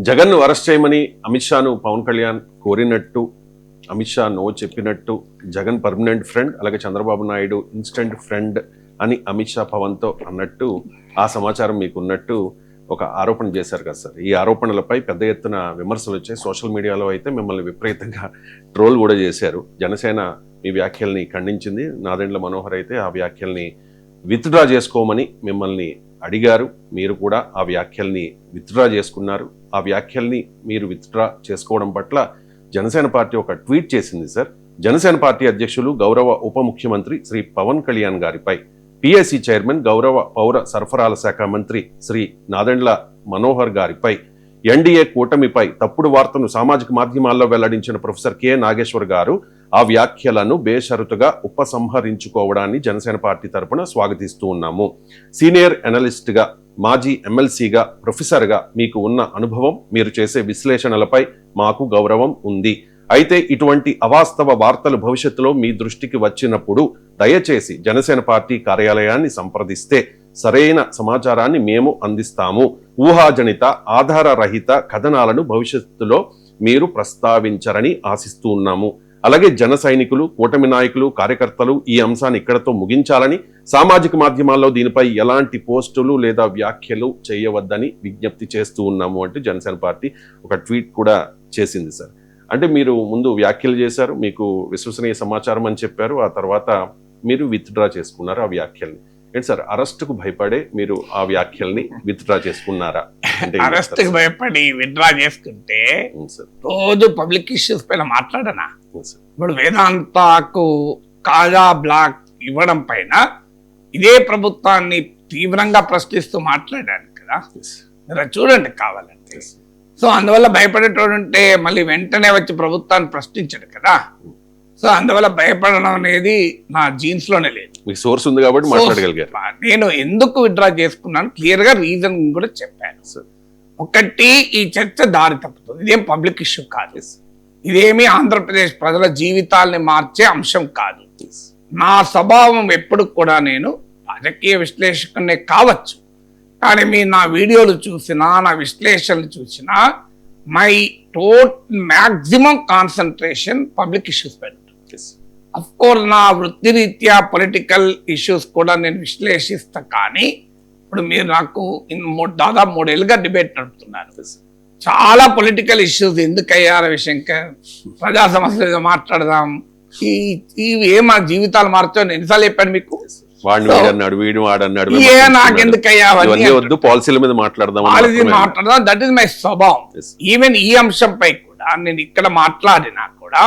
జగన్ను అరెస్ట్ చేయమని అమిత్ షాను పవన్ కళ్యాణ్ కోరినట్టు, అమిత్ షా నో చెప్పినట్టు, జగన్ పర్మనెంట్ ఫ్రెండ్ అలాగే చంద్రబాబు నాయుడు ఇన్స్టెంట్ ఫ్రెండ్ అని అమిత్ షా పవన్తో అన్నట్టు ఆ సమాచారం మీకున్నట్టు ఒక ఆరోపణ చేశారు కదా సార్. ఈ ఆరోపణలపై పెద్ద ఎత్తున విమర్శలు వచ్చాయి. సోషల్ మీడియాలో అయితే మిమ్మల్ని విపరీతంగా ట్రోల్ కూడా చేశారు. జనసేన మీ వ్యాఖ్యల్ని ఖండించింది. నాదెండ్ల మనోహర్ అయితే ఆ వ్యాఖ్యల్ని విత్డ్రా చేసుకోమని మిమ్మల్ని అడిగారు. మీరు కూడా ఆ వ్యాఖ్యల్ని విత్డ్రా చేసుకున్నారు. ఆ వ్యాఖ్యల్ని మీరు విత్డ్రా చేసుకోవడం పట్ల జనసేన పార్టీ ఒక ట్వీట్ చేసింది సార్. జనసేన పార్టీ అధ్యక్షులు గౌరవ ఉప ముఖ్యమంత్రి శ్రీ పవన్ కళ్యాణ్ గారిపై పిఎస్సి చైర్మన్ గౌరవ పౌర సరఫరాల శాఖ మంత్రి శ్రీ నాదెండ్ల మనోహర్ గారిపై ఎన్డీఏ కూటమిపై తప్పుడు వార్తను సామాజిక మాధ్యమాల్లో వెల్లడించిన ప్రొఫెసర్ కె నాగేశ్వర్ గారు ఆ వ్యాఖ్యలను బేషరతుగా ఉపసంహరించుకోవడాన్ని జనసేన పార్టీ తరపున స్వాగతిస్తూ ఉన్నాము. సీనియర్ అనలిస్ట్గా, మాజీ ఎమ్మెల్సీగా, ప్రొఫెసర్గా మీకు ఉన్న అనుభవం, మీరు చేసే విశ్లేషణలపై మాకు గౌరవం ఉంది. అయితే ఇటువంటి అవాస్తవ వార్తలు భవిష్యత్తులో మీ దృష్టికి వచ్చినప్పుడు దయచేసి జనసేన పార్టీ కార్యాలయాన్ని సంప్రదిస్తే సరైన సమాచారాన్ని మేము అందిస్తాము. ఊహాజనిత, ఆధారరహిత కథనాలను భవిష్యత్తులో మీరు ప్రస్తావించరని ఆశిస్తూ ఉన్నాము. అలాగే జన సైనికులు, కూటమి నాయకులు, కార్యకర్తలు ఈ అంశాన్ని ఇక్కడతో ముగించాలని, సామాజిక మాధ్యమాల్లో దీనిపై ఎలాంటి పోస్టులు లేదా వ్యాఖ్యలు చేయవద్దని విజ్ఞప్తి చేస్తూ ఉన్నాము అంటూ జనసేన పార్టీ ఒక ట్వీట్ కూడా చేసింది సార్. అంటే మీరు ముందు వ్యాఖ్యలు చేశారు, మీకు విశ్వసనీయ సమాచారం అని చెప్పారు, ఆ తర్వాత మీరు విత్డ్రా చేసుకున్నారు ఆ వ్యాఖ్యల్ని. ఏంటి సార్, అరెస్టుకు భయపడే మీరు ఆ వ్యాఖ్యల్ని విత్డ్రా చేసుకున్నారా? అరెస్ట్ కి భయపడి విత్డ్రా చేసుకుంటే రోజు పబ్లిక్ ఇష్యూస్ పైన మాట్లాడనా? ఇప్పుడు వేదాంతకు కాజా బ్లాక్ ఇవ్వడం పైన ఇదే ప్రభుత్వాన్ని తీవ్రంగా ప్రశ్నిస్తూ మాట్లాడాను కదా, మీరు చూడండి కావాలంటే. సో అందువల్ల భయపడేటోడు ఉంటే మళ్ళీ వెంటనే వచ్చి ప్రభుత్వాన్ని ప్రశ్నించడు కదా. సో అందువల్ల భయపడడం అనేది నా జీన్స్ లోనే లేదు. మీకు సోర్స్ ఉంది కాబట్టి మాట్లాడగలిగారు. నేను ఎందుకు విత్డ్రా చేసుకున్నాను క్లియర్ గా రీజన్ కూడా చెప్పాను. ఒకటి, ఈ చర్చ దారి తప్పుతుంది. ఇదేం పబ్లిక్ ఇష్యూ కాదు. ఇదేమి ఆంధ్రప్రదేశ్ ప్రజల జీవితాల్ని మార్చే అంశం కాదు. నా స్వభావం ఎప్పుడు కూడా నేను రాజకీయ విశ్లేషకునే కావచ్చు, కానీ మీరు నా వీడియోలు చూసినా, నా విశ్లేషణలు చూసినా, my maximum concentration public issues పైన. అఫ్ కోర్స్ నా వృత్తిరీత్యా పొలిటికల్ ఇష్యూస్ కూడా నేను విశ్లేషిస్తా, కానీ ఇప్పుడు మీరు నాకు దాదాపు 3 ఏళ్ళుగా డిబేట్ నడుపుతున్నారు. చాలా పొలిటికల్ ఇష్యూస్ ఎందుకయ్యా రవిశంకర్, ప్రజా సమస్యలు మాట్లాడదాం, ఇవి మా జీవితాలు మార్చో ఎన్నిసార్లు చెప్పాను మీకు. నాకెందుకయ్యా పాలసీల మీద మాట్లాడదాం, దట్ ఈస్ మై స్వభావం. ఈవెన్ ఈ అంశంపై కూడా నేను ఇక్కడ మాట్లాడినా కూడా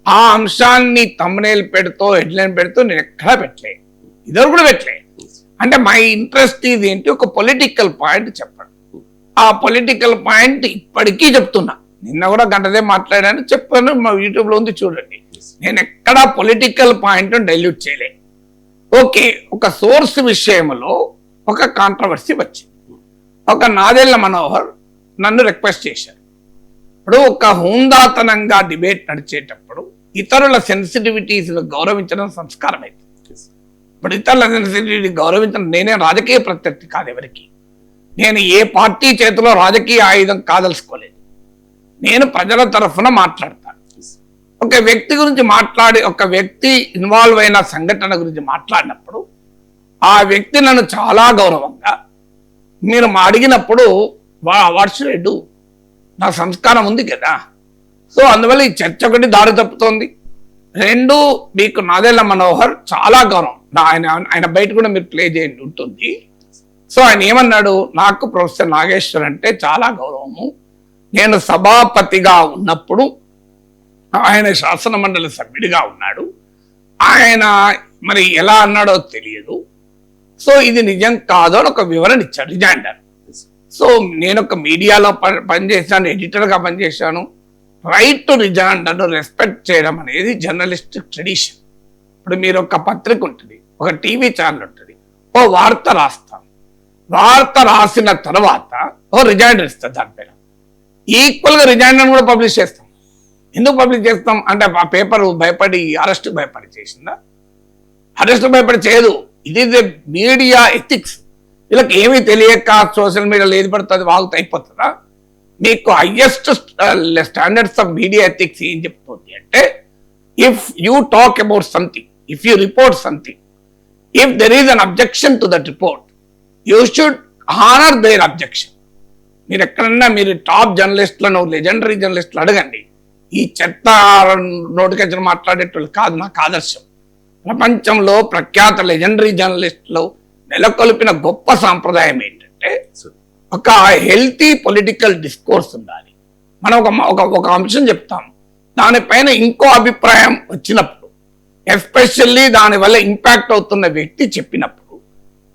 ఆ అంశాన్ని తమ్నెయిల్ పెడుతూ, హెడ్లైన్ పెడుతూ నేను ఎక్కడా పెట్టలే, ఇద్దరు కూడా పెట్టలే. అంటే మై ఇంట్రెస్ట్ ఇది ఏంటి, ఒక పొలిటికల్ పాయింట్ చెప్పండి. ఆ పొలిటికల్ పాయింట్ ఇప్పటికీ చెప్తున్నా. నిన్న కూడా గంటదే మాట్లాడాను, చెప్పాను, మా యూట్యూబ్ లో ఉంది చూడండి. నేను ఎక్కడా పొలిటికల్ పాయింట్ డైల్యూట్ చేయలే. ఓకే, ఒక సోర్స్ విషయంలో ఒక కాంట్రవర్సీ వచ్చింది. ఒక నాదెండ్ల మనోహర్ నన్ను రిక్వెస్ట్ చేశారు. ఇప్పుడు ఒక హుందాతనంగా డిబేట్ నడిచేటప్పుడు ఇతరుల సెన్సిటివిటీస్ గౌరవించడం సంస్కారం అయితే. ఇప్పుడు ఇతరుల సెన్సిటివిటీ గౌరవించడం, నేనే రాజకీయ ప్రత్యర్థి కాదు ఎవరికి. నేను ఏ పార్టీ చేతిలో రాజకీయ ఆయుధం కాదలుచుకోలేదు. నేను ప్రజల తరఫున మాట్లాడతాను. ఒక వ్యక్తి గురించి మాట్లాడి, ఒక వ్యక్తి ఇన్వాల్వ్ అయిన సంఘటన గురించి మాట్లాడినప్పుడు ఆ వ్యక్తి నన్ను చాలా గౌరవంగా మీరు అడిగినప్పుడు వాట్స్ ఐ డూ, నా సంస్కారం ఉంది కదా. సో అందువల్ల ఈ చర్చ ఒకటి దారి తప్పుతోంది. 2, మీకు నాదెండ్ల మనోహర్ చాలా గౌరవం. ఆయన బయట కూడా మీరు ప్లే చేయండి ఉంటుంది. సో ఆయన ఏమన్నాడు, నాకు ప్రొఫెసర్ నాగేశ్వర్ అంటే చాలా గౌరవము. నేను సభాపతిగా ఉన్నప్పుడు ఆయన శాసన మండలి సభ్యుడిగా ఉన్నాడు. ఆయన మరి ఎలా అన్నాడో తెలియదు. సో ఇది నిజం కాదో అని ఒక వివరణ ఇచ్చాడు, రిజైండర్. సో నేను ఒక మీడియాలో పనిచేశాను, ఎడిటర్గా పనిచేశాను. రైట్ టు రిజైండర్ను రెస్పెక్ట్ చేయడం అనేది జర్నలిస్టిక్ ట్రెడిషన్. ఇప్పుడు మీరు ఒక పత్రిక ఉంటుంది, ఒక టీవీ ఛానల్ ఉంటుంది, ఓ వార్త రాస్తాం, వార్త రాసిన తర్వాత ఓ రిజైండర్ ఇస్తారు. దానిపైన ఈక్వల్గా రిజైండర్ కూడా పబ్లిష్ చేస్తాం. ఎందుకు పబ్లిష్ చేస్తాం అంటే ఆ పేపర్ భయపడి అరెస్ట్కి భయపడి చేసిందా? అరెస్ట్కి భయపడి చేయదు. ఇది మీడియా ఎథిక్స్. వీళ్ళకి ఏమీ తెలియక సోషల్ మీడియాలో ఏది పడుతుంది వాగుతూ అయిపోతుందా? మీకు highest standards of media ethics ఏం చెప్తుంది అంటే, if you talk about something, if you report something, if there is an objection to that report, you should honour their objection. మీరు ఎక్కడన్నా మీరు టాప్ జర్నలిస్టులను, లెజెండరీ జర్నలిస్టులు అడగండి, ఈ చెత్త నోటికొచ్చిన మాట్లాడేటోళ్ళు కాదు నాకు ఆదర్శం. ప్రపంచంలో ప్రఖ్యాత లెజెండరీ జర్నలిస్టులు నెలకొల్పిన గొప్ప సాంప్రదాయం ఏంటంటే, ఒక హెల్తీ పొలిటికల్ డిస్కోర్స్ ఉండాలి. మనం ఒక అంశం చెప్తాం, దానిపైన ఇంకో అభిప్రాయం వచ్చినప్పుడు, ఎస్పెషల్లీ దానివల్ల ఇంపాక్ట్ అవుతున్న వ్యక్తి చెప్పినప్పుడు,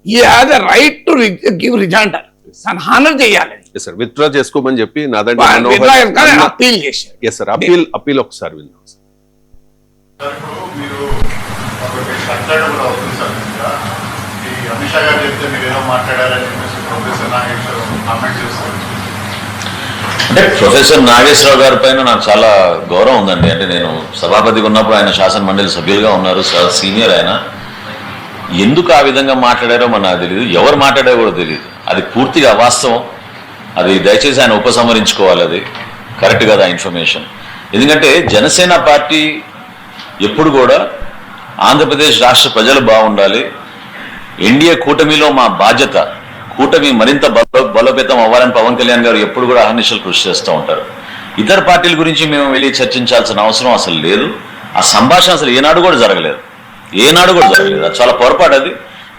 ఈ has a right to give rejoinder, దాన్ని హానర్ చేయాలి. విత్డ్రా చేసుకోమని చెప్పి అప్పీల్ చేశారు. ఎస్ సార్, అప్పీల్ ఒకసారి విన్నాం సార్. అమిత్ షా గారు చెప్తే మీరు ఏదో మాట్లాడారని చెప్పేసి ప్రొఫెసర్ నాగేశ్వరరావు కామెంట్ చేస్తారు. అంటే ప్రొఫెసర్ నాగేశ్వరరావు గారి పైన నాకు చాలా గౌరవం ఉందండి. అంటే నేను సభాపతిగా ఉన్నప్పుడు ఆయన శాసన మండలి సభ్యులుగా ఉన్నారు, సీనియర్ ఆయన. ఎందుకు ఆ విధంగా మాట్లాడారో మన నాకు తెలియదు, ఎవరు మాట్లాడారో కూడా తెలియదు. అది పూర్తిగా అవాస్తవం. అది దయచేసి ఆయన ఉపసంహరించుకోవాలి, అది కరెక్ట్ కదా ఇన్ఫర్మేషన్. ఎందుకంటే జనసేన పార్టీ ఎప్పుడు కూడా ఆంధ్రప్రదేశ్ రాష్ట్ర ప్రజలు బాగుండాలి, ఎన్డీఏ కూటమిలో మా బాధ్యత, కూటమి మరింత బలోపేతం అవ్వాలని పవన్ కళ్యాణ్ గారు ఎప్పుడు కూడా అహర్నిశలు కృషి చేస్తూ ఉంటారు. ఇతర పార్టీల గురించి మేము వెళ్ళి చర్చించాల్సిన అవసరం అసలు లేదు. ఆ సంభాషణ అసలు ఏనాడు కూడా జరగలేదు. అది చాలా పొరపాటు. అది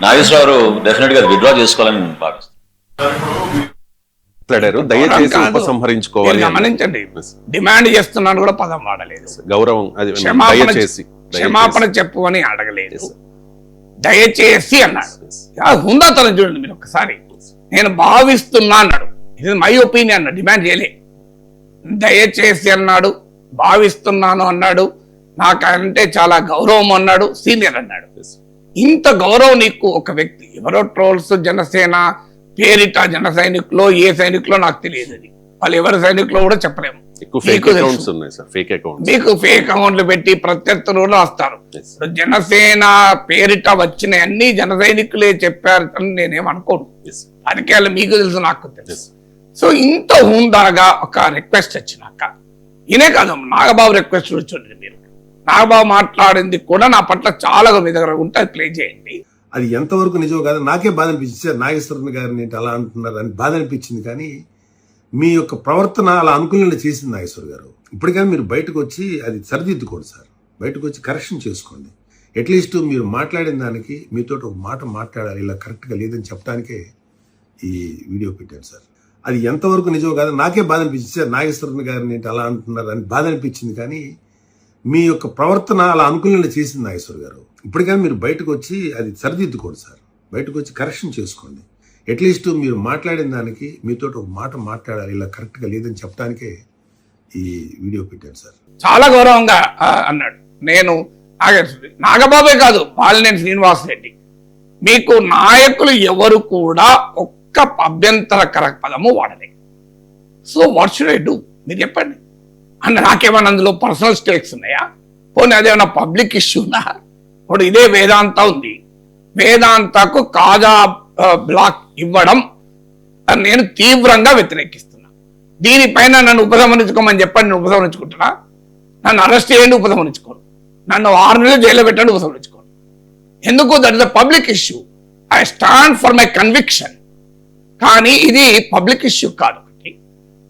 నాగేశ్వరరావు డెఫినెట్ గా విత్డ్రా చేసుకోవాలని భావిస్తాను. దయచేసి ఉపసంహరించుకోవాలి. గమనించండి, డిమాండ్ చేస్తున్నాను కూడా పదం వాడలేదు. గౌరవం, క్షమాపణ చెప్పు అని అడగలేదు, దయచేసి అన్నాడు. హుందాతనం చూడండి మీరు ఒకసారి. నేను భావిస్తున్నా అన్నాడు, ఇది మై ఒపీనియన్ అన్నాడు, డిమాండ్ చేయలే. దయచేసి అన్నాడు, భావిస్తున్నాను అన్నాడు, నాకంటే చాలా గౌరవం అన్నాడు, సీనియర్ అన్నాడు. ఇంత గౌరవం నీకు ఒక వ్యక్తి, ఎవరో ట్రోల్స్ జనసేన పేరిట జన సైనికులో ఏ సైనికులో నాకు తెలియదు, అది వాళ్ళు ఎవరి సైనికులో కూడా చెప్పలేము. మీకు ఫేక్ అకౌంట్లు పెట్టి ప్రత్యర్థులు కూడా వస్తారు. జనసేన పేరిట వచ్చిన అన్ని జన సైనికులే చెప్పారు అని నేనేం అనుకోను. రాజకీయాలు మీకు తెలుసు, నాకు తెలుసు. సో ఇంత హుందాగా ఒక రిక్వెస్ట్ వచ్చినాక, ఈయనే కాదు నాగబాబు రిక్వెస్ట్ చూడండి మీరు. నాగబాబు మాట్లాడింది కూడా నా పట్ల చాలా మీ దగ్గర ఉంటే ప్లే చేయండి. అది ఎంతవరకు నిజమో కాదు నాకే బాధ అనిపించింది. సార్ నాగేశ్వరరావు గారిని ఏంటి అలా అంటున్నారు అని బాధ అనిపించింది. కానీ మీ యొక్క ప్రవర్తన అలా అనుకూలంగా చేసింది నాగేశ్వర గారు. ఇప్పటికైనా మీరు బయటకు వచ్చి అది సరిదిద్దుకోండి సార్, బయటకు వచ్చి కరెక్షన్ చేసుకోండి. అట్లీస్ట్ మీరు మాట్లాడిన దానికి మీతో ఒక మాట మాట్లాడాలి, ఇలా కరెక్ట్గా లేదని చెప్పడానికే ఈ వీడియో పెట్టాను సార్. అది ఎంతవరకు నిజమో కాదు నాకే బాధ అనిపించింది. సార్ నాగేశ్వరరావు గారిని ఏంటి అలా అంటున్నారు అని బాధ అనిపించింది. కానీ మీ యొక్క ప్రవర్తన అలా అనుకూలంగా చేసింది నాగేశ్వర గారు. ఇప్పటికైనా మీరు బయటకు వచ్చి అది సరిదిద్దుకోండి సార్, బయటకు వచ్చి కరెక్షన్ చేసుకోండి. అట్లీస్ట్ మీరు మాట్లాడిన దానికి మీతో ఒక మాట మాట్లాడాలి, ఇలా కరెక్ట్గా లేదని చెప్పడానికే ఈ వీడియో పెట్టాను సార్. చాలా గౌరవంగా అన్నాడు. నేను నాగబాబే కాదు, బాలినేని శ్రీనివాసరెడ్డి, మీకు నాయకులు ఎవరు కూడా ఒక్క అభ్యంతరకర పదము వాడలే. So what should I do మీరు చెప్పండి. అంటే నాకేమన్నా అందులో పర్సనల్ స్టేక్స్ ఉన్నాయా? పోనీ అదేమన్నా పబ్లిక్ ఇష్యూనా? ఇప్పుడు ఇదే వేదాంత ఉంది, వేదాంతకు కాజా బ్లాక్ ఇవ్వడం నేను తీవ్రంగా వ్యతిరేకిస్తున్నా. దీనిపైన నన్ను ఉపసంహరించుకోమని చెప్పండి, నేను ఉపసంహరించుకుంటున్నా. నన్ను అరెస్ట్ చేయండి, ఉపసంహరించుకోను. నన్ను 6 నెలలు జైల్లో పెట్టండి, ఉపసంహరించుకోను. ఎందుకు? That is the public issue. I stand for my conviction. కానీ ఇది పబ్లిక్ ఇష్యూ కాదు.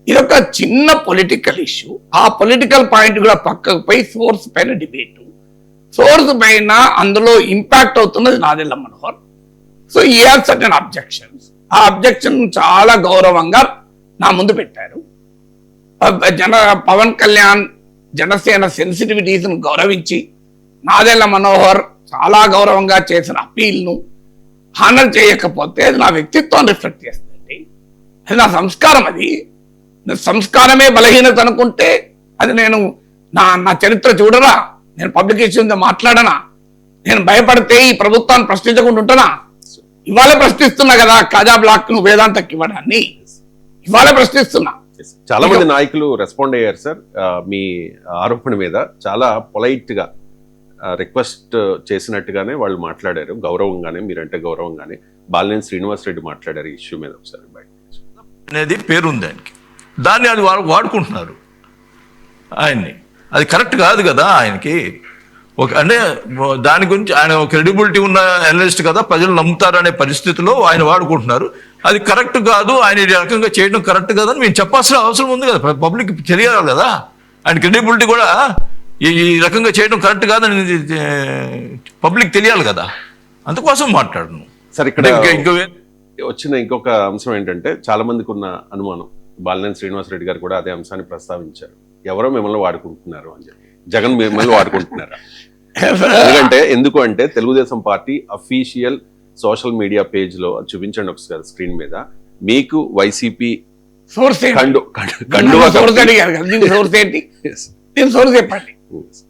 ఇది ఒక చిన్న పొలిటికల్ ఇష్యూ. ఆ పొలిటికల్ పాయింట్ కూడా పక్కకు పోయి సోర్స్ పైన డిబేట్, సోర్స్ పైన అందులో ఇంపాక్ట్ అవుతున్నది నాదెళ్ల మనోహర్. సో ఈ హ్యావ్ సర్టెన్ అబ్జెక్షన్స్. ఆ అబ్జెక్షన్ చాలా గౌరవంగా నా ముందు పెట్టారు. పవన్ కళ్యాణ్ జనసేన సెన్సిటివిటీస్ ను గౌరవించి నాదెళ్ల మనోహర్ చాలా గౌరవంగా చేసిన అపీల్ను హానర్ చేయకపోతే అది నా వ్యక్తిత్వాన్ని రిఫ్లెక్ట్ చేస్తుంది. అది నా సంస్కారం. అది సంస్కారమే బలహీనత అనుకుంటే అది నేను నా చరిత్ర చూడరా? నేను పబ్లిక్ ఇష్యూస్ మాట్లాడనా? నేను భయపడితే ఈ ప్రభుత్వాన్ని ప్రశ్నించకుండా ఉంటానా? ఇవాళే ప్రశ్నిస్తున్నా కదా, కాజా బ్లాక్ ను వేదాంతకి ఇవ్వడాన్ని ఇవాళే ప్రశ్నిస్తున్నా. చాలా మంది నాయకులు రెస్పాండ్ అయ్యారు సార్ మీ ఆరోపణ మీద. చాలా పొలైట్ గా రిక్వెస్ట్ చేసినట్టుగానే వాళ్ళు మాట్లాడారు, గౌరవంగానే, మీరంటే గౌరవంగానే. బాలినేని శ్రీనివాసరెడ్డి మాట్లాడారు ఈ ఇష్యూ మీద. ఒకసారి బయట అనేది పేరుంది దానికి. దాన్ని అది వాడుకుంటున్నారు ఆయన్ని. అది కరెక్ట్ కాదు కదా ఆయనకి. అంటే దాని గురించి ఆయన క్రెడిబిలిటీ ఉన్న అనలిస్ట్ కదా, ప్రజలు నమ్ముతారు అనే పరిస్థితిలో ఆయన వాడుకుంటున్నారు. అది కరెక్ట్ కాదు, ఆయన ఈ రకంగా చేయడం కరెక్ట్ కాదని మేము చెప్పాల్సిన అవసరం ఉంది కదా, పబ్లిక్ తెలియాలి కదా. ఆయన క్రెడిబిలిటీ కూడా ఈ రకంగా చేయడం కరెక్ట్ కాదని పబ్లిక్ తెలియాలి కదా, అందుకోసం మాట్లాడను. సరే, ఇక్కడ వచ్చిన ఇంకొక అంశం ఏంటంటే చాలా మందికి ఉన్న అనుమానం, బాలినేని శ్రీనివాసరెడ్డి గారు కూడా అదే అంశాన్ని ప్రస్తావించారు, ఎవరో మిమ్మల్ని వాడుకుంటున్నారు అని చెప్పి. జగన్ మిమ్మల్ని వాడుకుంటున్నారా? ఎందుకు అంటే Telugu Desam party official social media page లో చూపించండి ఒకసారి స్క్రీన్ మీద, మీకు వైసీపీ సోర్స్ చెప్పండి,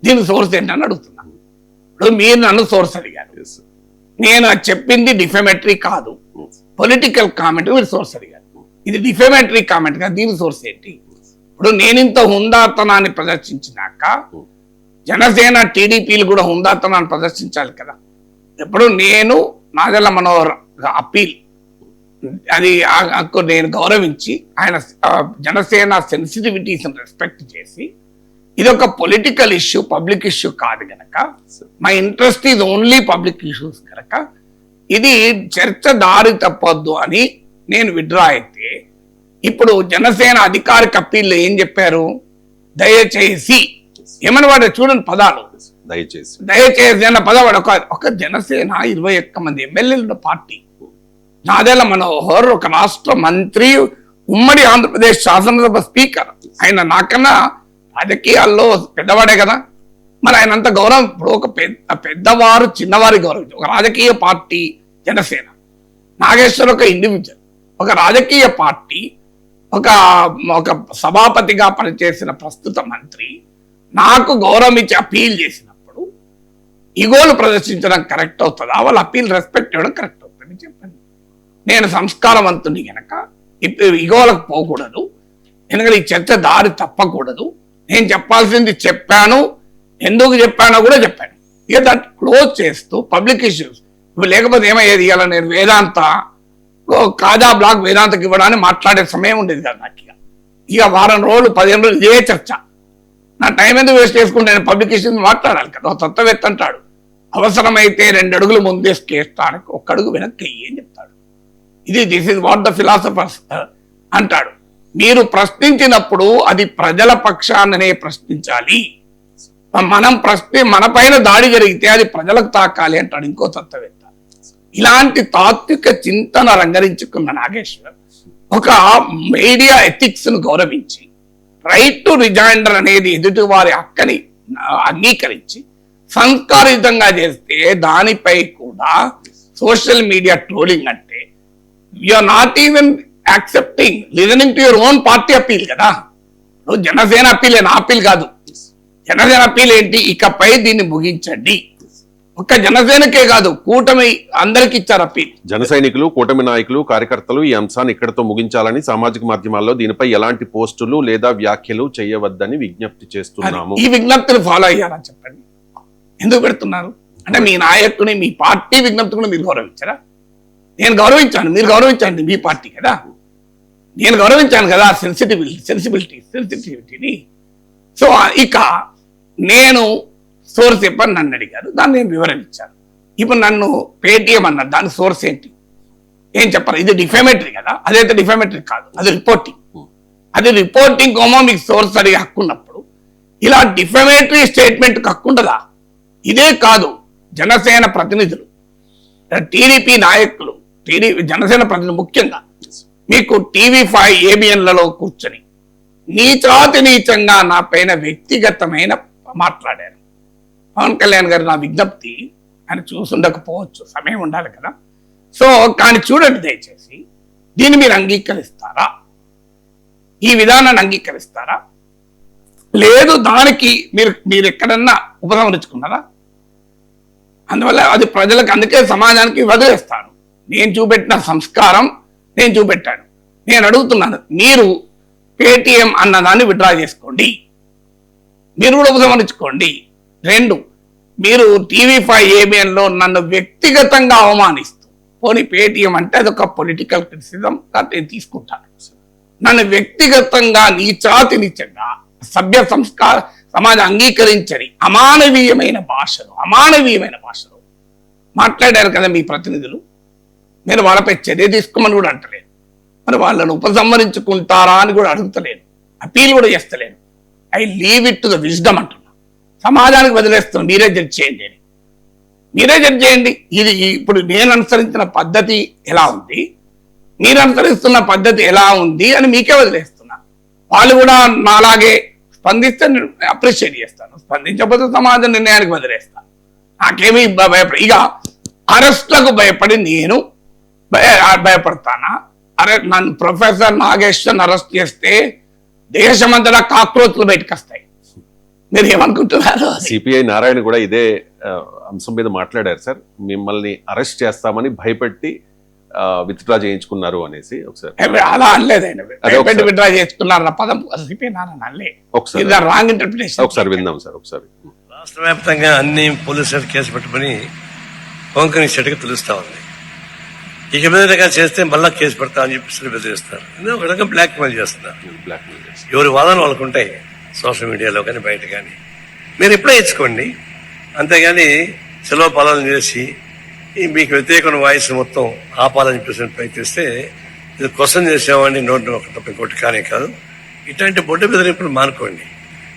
దీని సోర్స్ ఏంటి అని అడుగుతున్నా. ఇప్పుడు మీరు నన్ను సోర్స్ అడిగారు, నేను చెప్పింది డిఫెమేటరీ కాదు, పొలిటికల్ కామెంట్. మీరు సోర్స్ అడిగారు, ఇది డిఫెమేటరీ కామెంట్ కాదు, దీని సోర్స్ ఏంటి? ఇప్పుడు నేనింత హుందాతనాన్ని ప్రదర్శించినాక జనసేన టీడీపీలు కూడా హుందాతనాన్ని ప్రదర్శించాలి కదా. ఇప్పుడు నేను నాదెళ్ల మనోహర్ అప్పీల్, అది నేను గౌరవించి ఆయన జనసేన సెన్సిటివిటీస్ రెస్పెక్ట్ చేసి, ఇది ఒక పొలిటికల్ ఇష్యూ, పబ్లిక్ ఇష్యూ కాదు గనక, my interest is only public issues కనుక ఇది చర్చ దారి తప్పొద్దు అని నేను విత్డ్రా అయితే, ఇప్పుడు జనసేన అధికారిక అప్పీల్లో ఏం చెప్పారు? దయచేసి ఏమని వాడు చూడండి పదాలు, దయచేసి అన్న పదవాడు. ఒక జనసేన 21 మంది ఎమ్మెల్యేల పార్టీ, నాదెళ్ల మనోహర్ ఒక రాష్ట్ర మంత్రి, ఉమ్మడి ఆంధ్రప్రదేశ్ శాసనసభ స్పీకర్, ఆయన నాకన్నా రాజకీయాల్లో పెద్దవాడే కదా. మరి ఆయన అంత గౌరవం, ఇప్పుడు ఒక పెద్దవారు చిన్నవారి గౌరవం, ఒక రాజకీయ పార్టీ జనసేన, నాగేశ్వర్ ఒక ఇండివిజువల్, ఒక రాజకీయ పార్టీ, ఒక సభాపతిగా పనిచేసిన ప్రస్తుత మంత్రి నాకు గౌరవం ఇచ్చి అప్పీల్ చేసినప్పుడు ఇగోలు ప్రదర్శించడం కరెక్ట్ అవుతుందా? వాళ్ళ అప్పీల్ రెస్పెక్ట్ ఇవ్వడం కరెక్ట్ అవుతుంది? చెప్పండి. నేను సంస్కారవంతుని గనక ఇగోలకు పోకూడదు, ఎందుకంటే ఈ చర్చ దారి తప్పకూడదు. నేను చెప్పాల్సింది చెప్పాను, ఎందుకు చెప్పానో కూడా చెప్పాను. ఇక దాన్ని క్లోజ్ చేస్తూ పబ్లిక్ ఇష్యూస్, ఇప్పుడు లేకపోతే ఏమయ్యేది? ఇవాళ నేను వేదాంత కాజా బ్లాక్ వేదాంతకి ఇవ్వడానికి మాట్లాడే సమయం ఉండేది కదా నాకు. ఇక వారం రోజులు 15 రోజులు ఇదే చర్చ. నా టైం ఎందుకు వేస్ట్ చేసుకుంటే నేను పబ్లిక్ ఇష్యూస్ మాట్లాడాలి కదా. ఒక తత్వవేత్త అంటాడు, అవసరమైతే 2 అడుగులు ముందేసుకేస్తానికి 1 అడుగు వెనక్కి అని చెప్తాడు. This is what the philosophers అంటాడు. మీరు ప్రశ్నించినప్పుడు అది ప్రజల పక్షాననే ప్రశ్నించాలి. మన పైన దాడి జరిగితే అది ప్రజలకు తాకాలి అంటాడు ఇంకో తత్వవేత్త. ఇలాంటి తాత్విక చింతన రంగరించుకున్న నాగేశ్వర్ ఒక మీడియా ఎథిక్స్ ను గౌరవించి, రైట్ టు రిజైండర్ అనేది ఎదుటి వారి హక్కని అంగీకరించి సంస్కారయుతంగా చేస్తే దానిపై కూడా సోషల్ మీడియా ట్రోలింగ్ అంటే you are not even accepting listening to your own party appeal కదా. జనసేన అప్పీల్, నా అప్పీల్ కాదు. జనసేన అప్పీల్ ఏంటి? ఇకపై దీన్ని ముగించండి. ఒక్క జనసేనకే కాదు, కూటమి అందరికి ఇచ్చారు అప్పీల్. జన సైనికులు, కూటమి నాయకులు, కార్యకర్తలు ఈ అంశాన్ని ఇక్కడతో ముగించాలని సామాజిక మాధ్యమాల్లో దీనిపై ఎలాంటి పోస్టులు లేదా వ్యాఖ్యలు చేయవద్దని విజ్ఞప్తి చేస్తున్నాము. ఈ విజ్ఞప్తిని ఫాలో అయ్యారని చెప్పండి. ఎందుకు పెడుతున్నారు అంటే మీ నాయకుని, మీ పార్టీ విజ్ఞప్తి కూడా మీరు గౌరవించారా? నేను గౌరవించాను, మీరు గౌరవించండి. మీ పార్టీ కదా, నేను గౌరవించాను కదా సెన్సిటివిటీని. సో ఇక నేను సోర్స్ చెప్పని నన్ను అడిగారు, దాన్ని నేను వివరణ ఇచ్చాను. ఇప్పుడు నన్ను పేటిఎం అన్నారు, దాని సోర్స్ ఏంటి ఏం చెప్పారు? ఇది డిఫెమేటరీ కదా, అదైతే డిఫెమేటరీ కాదు, అది రిపోర్టింగ్. అది రిపోర్టింగ్ కోమో మీకు సోర్స్ అడిగి హక్కు ఉన్నప్పుడు ఇలా డిఫెమేటరీ స్టేట్మెంట్కి హక్కు ఉండదా? ఇదే కాదు, జనసేన ప్రతినిధులు, టీడీపీ నాయకులు, జనసేన ప్రతినిధులు ముఖ్యంగా మీకు టీవీ5 ఏబిఎన్లలో కూర్చొని నీచాతి నీచంగా నా పైన వ్యక్తిగతమైన మాట్లాడారు. పవన్ కళ్యాణ్ గారు నా విజ్ఞప్తి ఆయన చూసుండకపోవచ్చు, సమయం ఉండాలి కదా. సో కానీ చూడండి దయచేసి, దీన్ని మీరు అంగీకరిస్తారా? ఈ విధానాన్ని అంగీకరిస్తారా? లేదు దానికి మీరు ఎక్కడన్నా ఉపసంహరించుకున్నారా? అందువల్ల అది ప్రజలకు, అందుకే సమాజానికి వదిలేస్తాను. నేను చూపెట్టిన సంస్కారం నేను చూపెట్టాను. నేను అడుగుతున్నాను, మీరు పేటిఎం అన్నదాన్ని విత్డ్రా చేసుకోండి, మీరు కూడా ఉపసంహరించుకోండి. 2, మీరు టీవీ5 ఏబిఎన్లో నన్ను వ్యక్తిగతంగా అవమానిస్తూ, పోనీ పేటిఎం అంటే అదొక పొలిటికల్ క్రిటిసిజం నేను తీసుకుంటాను. నన్ను వ్యక్తిగతంగా నీచంగా సభ్య సంస్కార సమాజం అంగీకరించని అమానవీయమైన భాషలో మాట్లాడారు కదా మీ ప్రతినిధులు. నేను వాళ్ళపై చర్య తీసుకోమని కూడా అంటలేను, మరి వాళ్ళను ఉపసంహరించుకుంటారా అని కూడా అడుగుతలేను, అపీల్ కూడా చేస్తలేను. I leave it to the wisdom అంటున్నా. సమాజానికి వదిలేస్తున్నాను, మీరే జడ్జ్ చేయండి అని. మీరే జడ్జ్ చేయండి. ఇది ఇప్పుడు నేను అనుసరించిన పద్ధతి ఎలా ఉంది, మీరు అనుసరిస్తున్న పద్ధతి ఎలా ఉంది అని మీకే వదిలేస్తున్నా. వాళ్ళు కూడా నాలాగే స్పందిస్తే నేను అప్రిషియేట్ చేస్తాను, స్పందించకపోతే సమాజ నిర్ణయానికి వదిలేస్తాను. నాకేమీ భయపడి ఇక అరెస్ట్లకు భయపడి నేను భయపడతానా? అరే నన్ను ప్రొఫెసర్ నాగేశ్వర్ అరెస్ట్ చేస్తే దేశమంతటా కాక్రోచ్లు బయటకు వస్తాయి. మీరు ఏమనుకుంటున్నారు? సిపిఐ నారాయణ కూడా ఇదే అంశం మీద మాట్లాడారు సార్, మిమ్మల్ని అరెస్ట్ చేస్తామని భయపెట్టి విత్డ్రా చేయించుకున్నారు అనేసి. ఒకసారి అలా అనలేదు ఆయన, భయపెట్టి విత్డ్రా చేసుకున్నారు పదం సిపిఐ నారాయణ అనలే. ఒకసారి రాంగ్ ఇంటర్ప్రిటేషన్. ఒకసారి విందాం సార్. ఒకసారి రాష్ట్ర వ్యాప్తంగా అన్ని పోలీసులు కేసు పెట్టుకుని పవన్ కళ్యాణ్ చెట్టుగా తెలుస్తా ఉంది. ఇక మీద చేస్తే మళ్ళా కేసు పెడతా అని చెప్పి బెదిరిస్తారు. ఒక రకంగా బ్లాక్ మెయిల్ చేస్తున్నారు. ఎవరి వాదన వాళ్ళకు ఉంటాయి, సోషల్ మీడియాలో కానీ బయట కానీ. మీరు ఎప్పుడే ఇచ్చుకోండి, అంతేగాని సెలవు పాలన చేసి మీకు వ్యతిరేకమైన వాయిస్ మొత్తం ఆపాలని చెప్పేసి ప్రయత్నిస్తే ఇది క్వశ్చన్ చేసేవాడిని నోట్ తప్ప ఇంకోటి కానీ కాదు. ఇట్లాంటి బొడ్డు బెదిరింపులు మానుకోండి.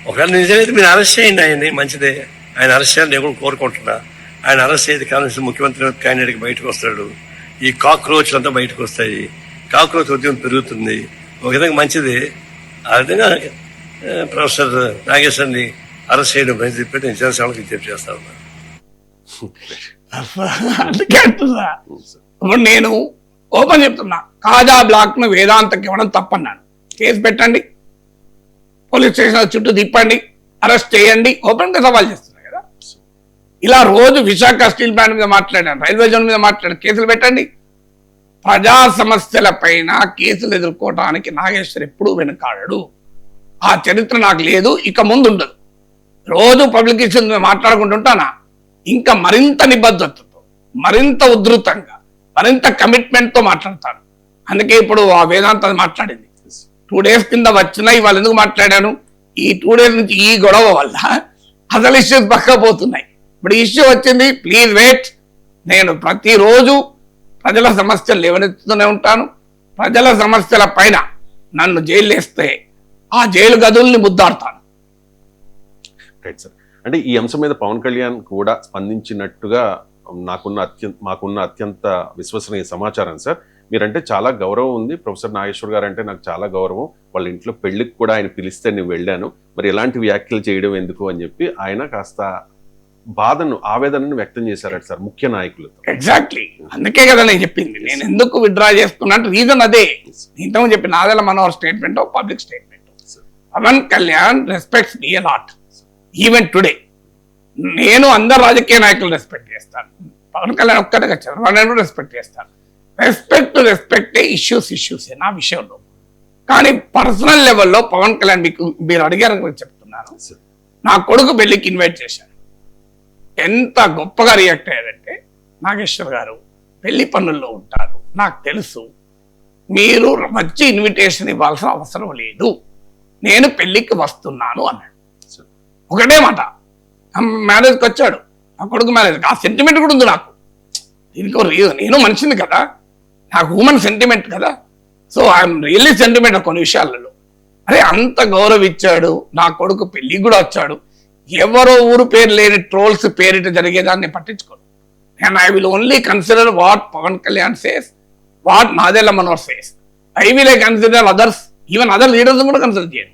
ఒకవేళ నిజమైతే మీరు అరెస్ట్ చేయండి, ఆయన్ని మంచిదే. ఆయన అరెస్ట్ చేయాలని నేను కూడా కోరుకుంటున్నా. ఆయన అరెస్ట్ చేసి కాంగ్రెస్ ముఖ్యమంత్రి క్యాండిడేట్కి బయటకు వస్తాడు. ఈ కాక్రోచ్లు అంతా బయటకు వస్తాయి, కాక్రోచ్ ఉద్యమం పెరుగుతుంది. ఒక విధంగా మంచిది. ఆ విధంగా ప్రొఫెసర్ నాగేశ్వర్ని అరెస్ట్ చేయడం చెప్పి నేను జనసేనకు విజ్ఞప్తి చేస్తా ఉన్నా. అందుకే అంటున్నా, ఇప్పుడు నేను ఓపెన్ చెప్తున్నా, కాజా బ్లాక్ ను వేదాంతకి ఇవ్వడం తప్పన్నాను. కేసు పెట్టండి, పోలీస్ స్టేషన్ చుట్టూ తిప్పండి, అరెస్ట్ చేయండి, ఓపెన్ గా సవాల్ చేస్తున్నా కదా. ఇలా రోజు విశాఖ స్టీల్ ప్లాంట్ మీద మాట్లాడాను, రైల్వే జోన్ మీద మాట్లాడాను, కేసులు పెట్టండి. ప్రజా సమస్యల పైన కేసులు ఎదుర్కోవడానికి నాగేశ్వర్ ఎప్పుడూ వెనుకాడడు. ఆ చరిత్ర నాకు లేదు, ఇక ముందు ఉండదు. రోజు పబ్లిక్ ఇష్యూ మీద మాట్లాడుకుంటుంటానా, ఇంకా మరింత నిబద్ధతతో, మరింత ఉధృతంగా, మరింత కమిట్మెంట్ తో మాట్లాడతాను. అందుకే ఇప్పుడు ఆ వేదాంత మాట్లాడింది 2 days కింద వచ్చినా ఇవాళ ఎందుకు మాట్లాడాను, ఈ 2 days నుంచి ఈ గొడవ వల్ల అసలు ఇష్యూస్ పక్కపోతున్నాయి. ఇప్పుడు ఇష్యూ వచ్చింది, ప్లీజ్ వెయిట్. నేను ప్రతిరోజు ప్రజల సమస్యలు లేవనెత్తుతూనే ఉంటాను. ప్రజల సమస్యల పైన నన్ను జైలు వేస్తే ఆ జైలు గదుల్ని ముద్దాడుతాను. Right sir. అంటే ఈ అంశం మీద పవన్ కళ్యాణ్ కూడా స్పందించినట్టుగా మాకున్న అత్యంత విశ్వసనీయ సమాచారం సార్. మీరంటే చాలా గౌరవం ఉంది, ప్రొఫెసర్ నాగేశ్వర్ గారు అంటే నాకు చాలా గౌరవం. వాళ్ళ ఇంట్లో పెళ్లికి కూడా ఆయన పిలిస్తే నేను వెళ్ళాను, మరి ఎలాంటి వ్యాఖ్యలు చేయడం ఎందుకు అని చెప్పి ఆయన కాస్త బాధను, ఆవేదనను వ్యక్తం చేశారట సార్ ముఖ్య నాయకులతో. ఎగ్జాక్ట్లీ, అందుకే కదా నేను చెప్పింది. నేను ఎందుకు విత్డ్రా చేసుకున్నా రీజన్ అదే. ఇంత చెప్పి Nadendla Manohar statement, public statement. Pawan Kalyan respects me lot even today. నేను అందరు రాజకీయ నాయకులు రెస్పెక్ట్ చేస్తాను, పవన్ కళ్యాణ్ ఒక్కటే చంద్రబాబు నాయుడు రెస్పెక్ట్ చేస్తాను. రెస్పెక్టే, ఇష్యూస్ నా విషయంలో. కానీ పర్సనల్ లెవెల్లో పవన్ కళ్యాణ్ మీరు అడిగారు చెప్తున్నాను, నా కొడుకు పెళ్లికి ఇన్వైట్ చేశాను. ఎంత గొప్పగా రియాక్ట్ అయ్యారంటే, నాగేశ్వర్ గారు పెళ్లి పనుల్లో ఉంటారు, నాకు తెలుసు, మీరు వచ్చి ఇన్విటేషన్ ఇవ్వాల్సిన అవసరం లేదు, నేను పెళ్లికి వస్తున్నాను అన్నాడు. ఒకటే మాట. మ్యారేజ్కి వచ్చాడు, నా కొడుకు మ్యారేజ్. ఆ సెంటిమెంట్ కూడా ఉంది నాకు. దీనికి నేను మనిషిని కదా, నాకు హ్యూమన్ సెంటిమెంట్ కదా. సో ఐఎమ్ రియల్లీ సెంటిమెంట్ కొన్ని విషయాలలో. అరే అంత గౌరవించాడు, నా కొడుకు పెళ్లికి కూడా వచ్చాడు. ఎవరో ఊరు పేరు లేని ట్రోల్స్ పేరిట జరిగేదాన్ని పట్టించుకోను. And I will only consider what Pawan Kalyan says, what Nadendla Manohar says. I will consider others, even other leaders కూడా కన్సిడర్ చేయను.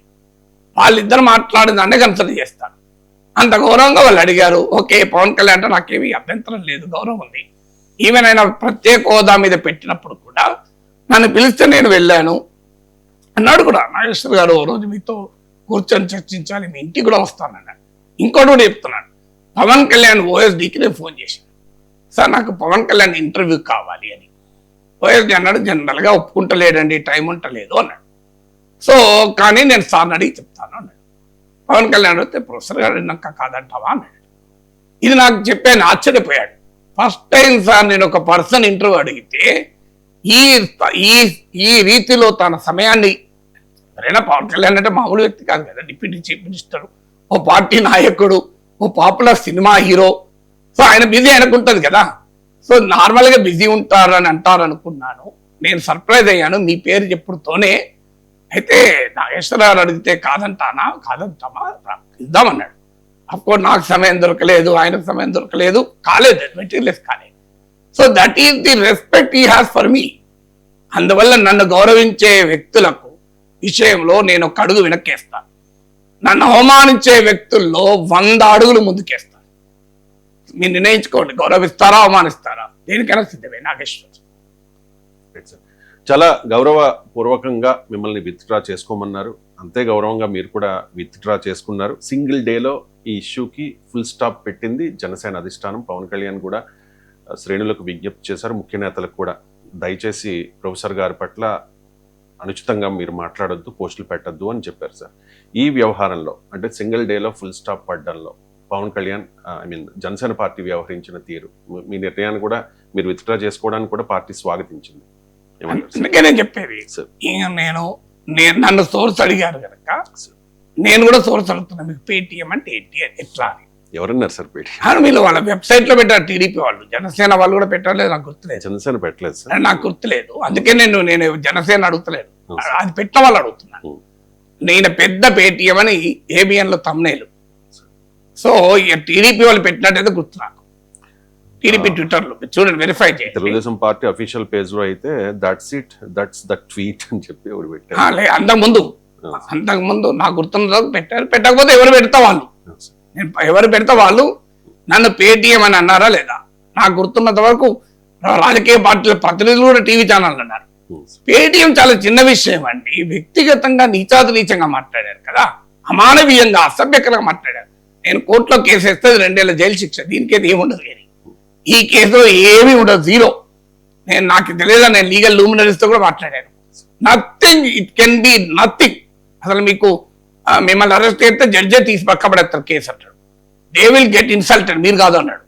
వాళ్ళిద్దరు మాట్లాడిన దాన్నే కన్సిడర్ చేస్తాను. అంత గౌరవంగా వాళ్ళు అడిగారు. ఓకే, పవన్ కళ్యాణ్ అంటే నాకేమీ అభ్యంతరం లేదు, గౌరవం ఉంది. ఈవెన్ ఆయన ప్రత్యేక హోదా మీద పెట్టినప్పుడు కూడా నన్ను పిలిస్తే నేను వెళ్ళాను అన్నాడు కూడా. నాగేశ్వర్ గారు ఓ రోజు మీతో కూర్చొని చర్చించాలి, మీ ఇంటికి కూడా వస్తానన్నాడు. ఇంకోటి కూడా చెప్తున్నాను, పవన్ కళ్యాణ్ ఓఎస్డీకి నేను ఫోన్ చేశాను, సార్ నాకు పవన్ కళ్యాణ్ ఇంటర్వ్యూ కావాలి అని. ఓఎస్డీ అన్నాడు, జనరల్గా ఒప్పుకుంటలేడండి, టైం ఉంటలేదు అన్నాడు. సో కానీ నేను సార్ని అడిగి చెప్తాను అన్నాడు. పవన్ కళ్యాణ్ అడిగితే ప్రొఫెసర్ గారు నాకు కాదంటావా అన్నాడు. ఇది నాకు చెప్పాను, ఆశ్చర్యపోయాడు. ఫస్ట్ టైం సార్ నేను ఒక పర్సన్ ఇంటర్వ్యూ అడిగితే ఈ రీతిలో తన సమయాన్ని ఎవరైనా పవన్ కళ్యాణ్ అంటే మామూలు వ్యక్తి కాదు కదా, డిప్యూటీ చీఫ్ మినిస్టర్, ఓ పార్టీ నాయకుడు, ఓ పాపులర్ సినిమా హీరో. సో ఆయన బిజీ అనుకుంటది కదా. సో నార్మల్ గా బిజీ ఉంటారని అంటారు అనుకున్నాను. నేను సర్ప్రైజ్ అయ్యాను మీ పేరు చెప్పుడుతోనే. అయితే నాగేశ్వరరావు అడిగితే కాదంటామా ఇద్దామన్నాడు. అఫ్కోర్స్ నాకు సమయం దొరకలేదు, ఆయనకు సమయం దొరకలేదు, కాలేదు, మెటీరియల్స్ కాలేదు. So that is the respect he has for me. అందువల్ల నన్ను గౌరవించే వ్యక్తులకు విషయంలో నేను ఒక అడుగు వెనక్కేస్తాను, నన్ను అవమానించే వ్యక్తుల్లో 100 అడుగులు ముందుకేస్తాను. మీరు నిర్ణయించుకోండి, గౌరవిస్తారా అవమానిస్తారా, దేనికైనా సిద్ధమే. నాగేశ్వర్ చాలా గౌరవపూర్వకంగా మిమ్మల్ని విత్డ్రా చేసుకోమన్నారు, అంతే గౌరవంగా మీరు కూడా విత్డ్రా చేసుకున్నారు. సింగిల్ డేలో ఈ ఇష్యూకి ఫుల్ స్టాప్ పెట్టింది జనసేన అధిష్టానం. పవన్ కళ్యాణ్ కూడా శ్రేణులకు విజ్ఞప్తి చేశారు, ముఖ్య నేతలకు కూడా, దయచేసి ప్రొఫెసర్ గారి పట్ల అనుచితంగా మీరు మాట్లాడొద్దు, పోస్టులు పెట్టద్దు అని చెప్పారు సార్. ఈ వ్యవహారంలో అంటే సింగిల్ డేలో ఫుల్ స్టాప్ పడ్డంలో పవన్ కళ్యాణ్ జనసేన పార్టీ వ్యవహరించిన తీరు, మీ నిర్ణయాన్ని కూడా మీరు విత్డ్రా చేసుకోవడానికి కూడా పార్టీ స్వాగతించింది. అందుకే నేను చెప్పేది, నేను నన్ను సోర్స్ అడిగారు కనుక నేను కూడా సోర్స్ అడుగుతున్నా. మీకు పేటిఎం అంటే ఏంటి, ఎట్లా అని ఎవరన్నారు సార్ పేటి? వీళ్ళు వాళ్ళ వెబ్సైట్ లో పెట్టారు, టీడీపీ వాళ్ళు. జనసేన వాళ్ళు కూడా పెట్టలేదు, నాకు గుర్తులేదు. జనసేన పెట్టలేదు సార్, నాకు గుర్తులేదు. అందుకే నేను జనసేన అడుగుతలేదు, అది పెట్టిన వాళ్ళు అడుగుతున్నాను. నేను పెద్ద పేటిఎం అని ఏబిఎన్ లో తమ్నేలు. సో ఇక టీడీపీ వాళ్ళు పెట్టినట్టయితే గుర్తు నాకు. టీడీపీ ట్విట్టర్ లో చూడండి, వెరిఫై చేయండి. తెలుగుదేశం పార్టీ అఫీషియల్ పేజ్ లో అయితే దట్స్ ద ట్వీట్ అని చెప్పి ఎవరు పెట్టారు? అంతకుముందు నాకు గుర్తున్న పెట్టారు. పెట్టకపోతే ఎవరు పెడతా వాళ్ళు, నేను ఎవరు పెడతా వాళ్ళు నన్ను పేటిఎం అని అన్నారా లేదా? నాకు గుర్తున్నంత వరకు రాజకీయ పార్టీల ప్రతినిధులు కూడా టీవీ ఛానల్ అన్నారు. పేటిఎం చాలా చిన్న విషయం అండి. వ్యక్తిగతంగా నీచాతినీచంగా మాట్లాడారు కదా, అమానవీయంగా అసభ్యకరంగా మాట్లాడారు. నేను కోర్టులో కేసు వేస్తే 2 ఏళ్ల జైలు శిక్ష, దీనికైతే ఏముండదు. కానీ ఈ కేసులో ఏమీ ఉండదు, జీరో. నాకు తెలియదా, నేను లీగల్ లూమినరీస్ తో కూడా మాట్లాడాను. Nothing, it can be nothing. అసలు మీకు మిమ్మల్ని అరెస్ట్ చేస్తే జడ్జే తీసి పక్కబడేస్తారు కేసు అంటాడు. దే విల్ గెట్ ఇన్సల్టెడ్, మీరు కాదు అన్నాడు.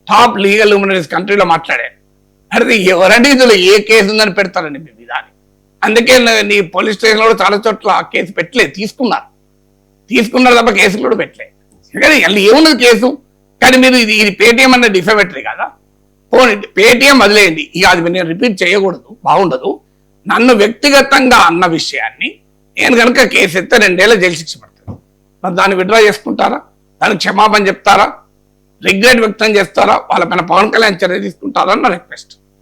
టాప్ లీగల్ లూమినరీస్ కంట్రీలో మాట్లాడాను. అదే ఎవరండి ఇందులో ఏ కేసు ఉందని పెడతారండి మీ మీద అని. అందుకే నీ పోలీస్ స్టేషన్లో కూడా చాలా చోట్ల కేసు పెట్టలేదు, తీసుకున్నారు తప్ప కేసులు కూడా పెట్టలేదు. కానీ అసలు ఏమున్నది కేసు? కానీ మీరు ఇది పేటిఎం అన్న డిఫెమేటరీ కదా, పోనీ పేటిఎం వదిలేయండి, ఇక అది నేను రిపీట్ చేయకూడదు, బాగుండదు. నన్ను వ్యక్తిగతంగా అన్న విషయాన్ని నేను కనుక కేసు ఎత్తే 2 ఏళ్ల జైలు శిక్ష పడుతుంది. మరి దాన్ని విత్డ్రా చేసుకుంటారా? దానికి క్షమాపణ చెప్తారా? రిగ్రెట్ వ్యక్తం చేస్తారా? వాళ్ళ పైన పవన్ కళ్యాణ్ చర్య తీసుకుంటారా అన్న రిక్వెస్ట్.